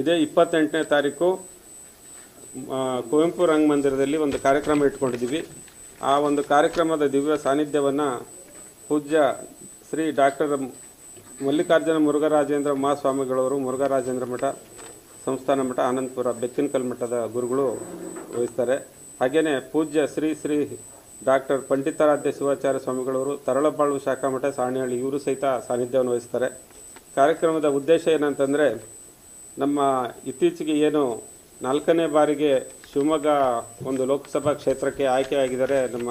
ಇದೇ 28ನೇ ತಾರೀಕು ಕುವೆಂಪು ರಂಗಮಂದಿರದಲ್ಲಿ ಒಂದು ಕಾರ್ಯಕ್ರಮ ಇಟ್ಕೊಂಡಿದ್ದೀವಿ. ಆ ಒಂದು ಕಾರ್ಯಕ್ರಮದ ದಿವ್ಯ ಸಾನ್ನಿಧ್ಯವನ್ನು ಪೂಜ್ಯ ಶ್ರೀ ಡಾಕ್ಟರ್ ಮಲ್ಲಿಕಾರ್ಜುನ ಮುರುಘರಾಜೇಂದ್ರ ಮಹಾಸ್ವಾಮಿಗಳವರು ಮುರುಘರಾಜೇಂದ್ರ ಮಠ ಸಂಸ್ಥಾನ ಮಠ ಆನಂದಪುರ ಬೆಕ್ಕಿನಕಲ್ ಮಠದ ಗುರುಗಳು ವಹಿಸ್ತಾರೆ. ಹಾಗೆಯೇ ಪೂಜ್ಯ ಶ್ರೀ ಶ್ರೀ ಡಾಕ್ಟರ್ ಪಂಡಿತಾರಾಧ್ಯ ಶಿವಾಚಾರ್ಯ ಸ್ವಾಮಿಗಳವರು ತರಳಬಾಳು ಶಾಖಾ ಮಠ ಸಾಣೇಹಳ್ಳಿ ಇವರು ಸಹಿತ ಸಾನ್ನಿಧ್ಯವನ್ನು ವಹಿಸ್ತಾರೆ. ಕಾರ್ಯಕ್ರಮದ ಉದ್ದೇಶ ಏನಂತಂದರೆ, ನಮ್ಮ ಇತ್ತೀಚೆಗೆ ಏನು 4ನೇ ಬಾರಿಗೆ ಶಿವಮೊಗ್ಗ ಒಂದು ಲೋಕಸಭಾ ಕ್ಷೇತ್ರಕ್ಕೆ ಆಯ್ಕೆಯಾಗಿದ್ದಾರೆ ನಮ್ಮ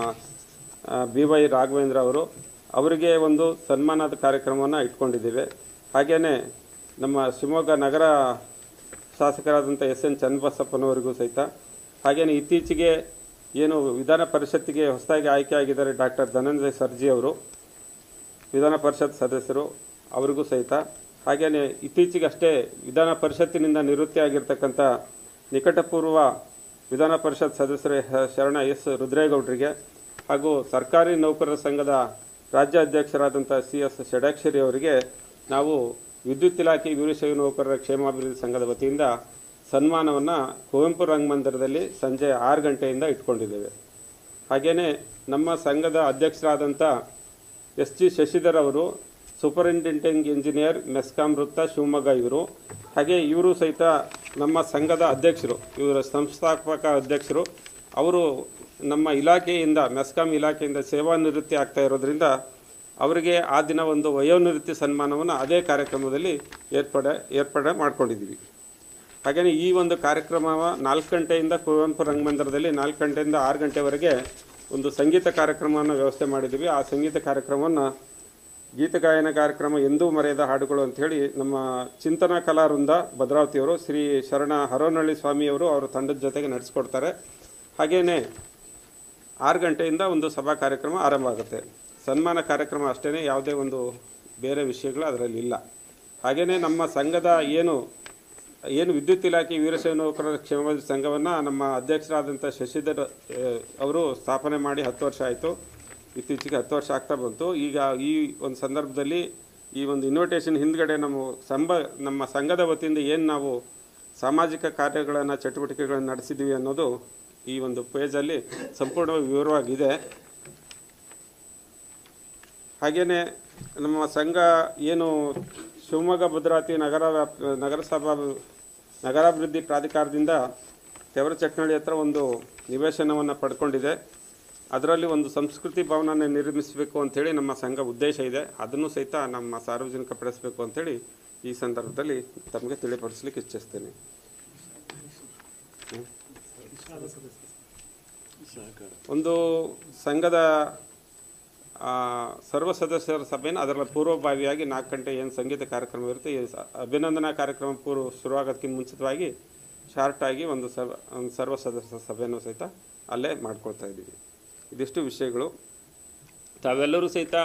BY ರಾಘವೇಂದ್ರ ಅವರಿಗೆ ಒಂದು ಸನ್ಮಾನದ ಕಾರ್ಯಕ್ರಮವನ್ನು ಇಟ್ಕೊಂಡಿದ್ದೇವೆ. ಹಾಗೆಯೇ ನಮ್ಮ ಶಿವಮೊಗ್ಗ ನಗರ ಶಾಸಕರಾದಂಥ SN ಚನ್ನಬಸಪ್ಪನವರಿಗೂ ಸಹಿತ, ಹಾಗೆಯೇ ಇತ್ತೀಚೆಗೆ ಏನು ವಿಧಾನ ಪರಿಷತ್ತಿಗೆ ಹೊಸದಾಗಿ ಆಯ್ಕೆಯಾಗಿದ್ದಾರೆ ಡಾಕ್ಟರ್ ಧನಂಜಯ ಸರ್ಜಿ ಅವರು ವಿಧಾನ ಪರಿಷತ್ ಸದಸ್ಯರು, ಅವರಿಗೂ ಸಹಿತ, ಹಾಗೆಯೇ ಇತ್ತೀಚೆಗಷ್ಟೇ ವಿಧಾನ ಪರಿಷತ್ತಿನಿಂದ ನಿವೃತ್ತಿ ಆಗಿರ್ತಕ್ಕಂಥ ನಿಕಟಪೂರ್ವ ವಿಧಾನ ಪರಿಷತ್ ಸದಸ್ಯರ ಶರಣ S ರುದ್ರೇಗೌಡರಿಗೆ ಹಾಗೂ ಸರ್ಕಾರಿ ನೌಕರರ ಸಂಘದ ರಾಜ್ಯ ಅಧ್ಯಕ್ಷರಾದಂಥ CS ಷಡಾಕ್ಷರಿ ಅವರಿಗೆ ನಾವು ವಿದ್ಯುತ್ ಇಲಾಖೆ ವೀರಶೈವ ನೌಕರರ ಕ್ಷೇಮಾಭಿವೃದ್ಧಿ ಸಂಘದ ವತಿಯಿಂದ ಸನ್ಮಾನವನ್ನು ಕುವೆಂಪು ರಂಗಮಂದಿರದಲ್ಲಿ ಸಂಜೆ 6 ಗಂಟೆಯಿಂದ ಇಟ್ಕೊಂಡಿದ್ದೇವೆ. ಹಾಗೆಯೇ ನಮ್ಮ ಸಂಘದ ಅಧ್ಯಕ್ಷರಾದಂಥ SG ಶಶಿಧರ್ ಅವರು ಸೂಪರಿಂಟೆಂಡಿಂಗ್ ಇಂಜಿನಿಯರ್ ಮೆಸ್ಕಾಂ ವೃತ್ತ ಶಿವಮೊಗ್ಗ ಇವರು, ಹಾಗೆ ಇವರು ಸಹಿತ ನಮ್ಮ ಸಂಘದ ಅಧ್ಯಕ್ಷರು, ಇವರ ಸಂಸ್ಥಾಪಕ ಅಧ್ಯಕ್ಷರು. ಅವರು ನಮ್ಮ ಇಲಾಖೆಯಿಂದ ಮೆಸ್ಕಾಂ ಇಲಾಖೆಯಿಂದ ಸೇವಾ ನಿವೃತ್ತಿ ಆಗ್ತಾ ಇರೋದ್ರಿಂದ ಅವರಿಗೆ ಆ ದಿನ ಒಂದು ವಯೋನಿವೃತ್ತಿ ಸನ್ಮಾನವನ್ನು ಅದೇ ಕಾರ್ಯಕ್ರಮದಲ್ಲಿ ಏರ್ಪಾಡು ಮಾಡ್ಕೊಂಡಿದ್ದೀವಿ. ಹಾಗೆಯೇ ಈ ಒಂದು ಕಾರ್ಯಕ್ರಮ 4 ಗಂಟೆಯಿಂದ ಕುವೆಂಪು ರಂಗಮಂದಿರದಲ್ಲಿ 4 ಗಂಟೆಯಿಂದ 6 ಗಂಟೆವರೆಗೆ ಒಂದು ಸಂಗೀತ ಕಾರ್ಯಕ್ರಮವನ್ನು ವ್ಯವಸ್ಥೆ ಮಾಡಿದ್ದೀವಿ. ಆ ಸಂಗೀತ ಕಾರ್ಯಕ್ರಮವನ್ನು ಗೀತಗಾಯನ ಕಾರ್ಯಕ್ರಮ ಎಂದೂ ಮರೆಯದ ಹಾಡುಗಳು ಅಂಥೇಳಿ ನಮ್ಮ ಚಿಂತನಾ ಕಲಾವೃಂದ ಭದ್ರಾವತಿಯವರು ಶ್ರೀ ಶರಣ ಹರೋನಹಳ್ಳಿ ಸ್ವಾಮಿಯವರು ಅವರ ತಂಡದ ಜೊತೆಗೆ ನಡೆಸ್ಕೊಡ್ತಾರೆ. ಹಾಗೆಯೇ 6 ಗಂಟೆಯಿಂದ ಒಂದು ಸಭಾ ಕಾರ್ಯಕ್ರಮ ಆರಂಭ ಆಗುತ್ತೆ. ಸನ್ಮಾನ ಕಾರ್ಯಕ್ರಮ ಅಷ್ಟೇ, ಯಾವುದೇ ಒಂದು ಬೇರೆ ವಿಷಯಗಳು ಅದರಲ್ಲಿ ಇಲ್ಲ. ಹಾಗೆಯೇ ನಮ್ಮ ಸಂಘದ ಏನು ವಿದ್ಯುತ್ ಇಲಾಖೆ ವೀರಶೈವ ನೌಕರರ ಕ್ಷೇಮಾಭಿವೃದ್ಧಿ ಸಂಘವನ್ನು ನಮ್ಮ ಅಧ್ಯಕ್ಷರಾದಂಥ ಶಶಿಧರ್ ಅವರು ಸ್ಥಾಪನೆ ಮಾಡಿ 10 ವರ್ಷ ಆಯಿತು. ಇತ್ತೀಚೆಗೆ 10 ವರ್ಷ ಆಗ್ತಾ ಬಂತು. ಈಗ ಈ ಒಂದು ಸಂದರ್ಭದಲ್ಲಿ ಈ ಒಂದು ಇನ್ವಿಟೇಷನ್ ಹಿಂದ್ಗಡೆ ನಮ್ಮ ಸಂಘದ ವತಿಯಿಂದ ಏನು ನಾವು ಸಾಮಾಜಿಕ ಕಾರ್ಯಗಳನ್ನು ಚಟುವಟಿಕೆಗಳನ್ನು ನಡೆಸಿದ್ದೀವಿ ಅನ್ನೋದು ಈ ಒಂದು ಪೇಜಲ್ಲಿ ಸಂಪೂರ್ಣವಾಗಿ ವಿವರವಾಗಿದೆ. ಹಾಗೆಯೇ ನಮ್ಮ ಸಂಘ ಏನು ಶಿವಮೊಗ್ಗ ಭದ್ರಾವತಿ ನಗರಾಭಿವೃದ್ಧಿ ಪ್ರಾಧಿಕಾರದಿಂದ ತೆವರಚಟ್ನಳ್ಳಿ ಹತ್ರ ಒಂದು ನಿವೇಶನವನ್ನು ಪಡ್ಕೊಂಡಿದೆ. ಅದರಲ್ಲಿ ಒಂದು ಸಂಸ್ಕೃತಿ ಭವನವನ್ನು ನಿರ್ಮಿಸಬೇಕು ಅಂಥೇಳಿ ನಮ್ಮ ಸಂಘ ಉದ್ದೇಶ ಇದೆ. ಅದನ್ನು ಸಹಿತ ನಮ್ಮ ಸಾರ್ವಜನಿಕ ಪಡಿಸಬೇಕು ಅಂಥೇಳಿ ಈ ಸಂದರ್ಭದಲ್ಲಿ ತಮಗೆ ತಿಳಿಪಡಿಸಲಿಕ್ಕೆ ಇಚ್ಛಿಸ್ತೇನೆ. ಒಂದು ಸಂಘದ ಸರ್ವ ಸದಸ್ಯರ ಸಭೆಯನ್ನು ಅದರ ಪೂರ್ವಭಾವಿಯಾಗಿ 4 ಗಂಟೆ ಏನು ಸಂಗೀತ ಕಾರ್ಯಕ್ರಮ ಇರುತ್ತೆ, ಅಭಿನಂದನಾ ಕಾರ್ಯಕ್ರಮ ಶುರುವಾಗೋದಕ್ಕಿಂತ ಮುಂಚಿತವಾಗಿ ಶಾರ್ಟಾಗಿ ಒಂದು ಸರ್ವ ಸದಸ್ಯರ ಸಭೆಯನ್ನು ಸಹಿತ ಅಲ್ಲೇ ಮಾಡ್ಕೊಳ್ತಾ ಇದ್ದೀವಿ. ಇದಿಷ್ಟು ವಿಷಯಗಳು. ತಾವೆಲ್ಲರೂ ಸಹಿತ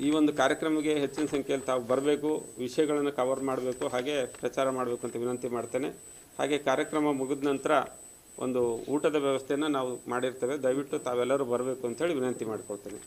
ಈ ಒಂದು ಕಾರ್ಯಕ್ರಮಕ್ಕೆ ಹೆಚ್ಚಿನ ಸಂಖ್ಯೆಯಲ್ಲಿ ತಾವು ಬರಬೇಕು, ವಿಷಯಗಳನ್ನು ಕವರ್ ಮಾಡಬೇಕು, ಹಾಗೆ ಪ್ರಚಾರ ಮಾಡಬೇಕು ಅಂತ ವಿನಂತಿ ಮಾಡ್ತೇನೆ. ಹಾಗೆ ಕಾರ್ಯಕ್ರಮ ಮುಗಿದ ನಂತರ ಒಂದು ಊಟದ ವ್ಯವಸ್ಥೆಯನ್ನು ನಾವು ಮಾಡಿರ್ತೇವೆ. ದಯವಿಟ್ಟು ತಾವೆಲ್ಲರೂ ಬರಬೇಕು ಅಂತೇಳಿ ವಿನಂತಿ ಮಾಡ್ಕೊಳ್ತೇನೆ.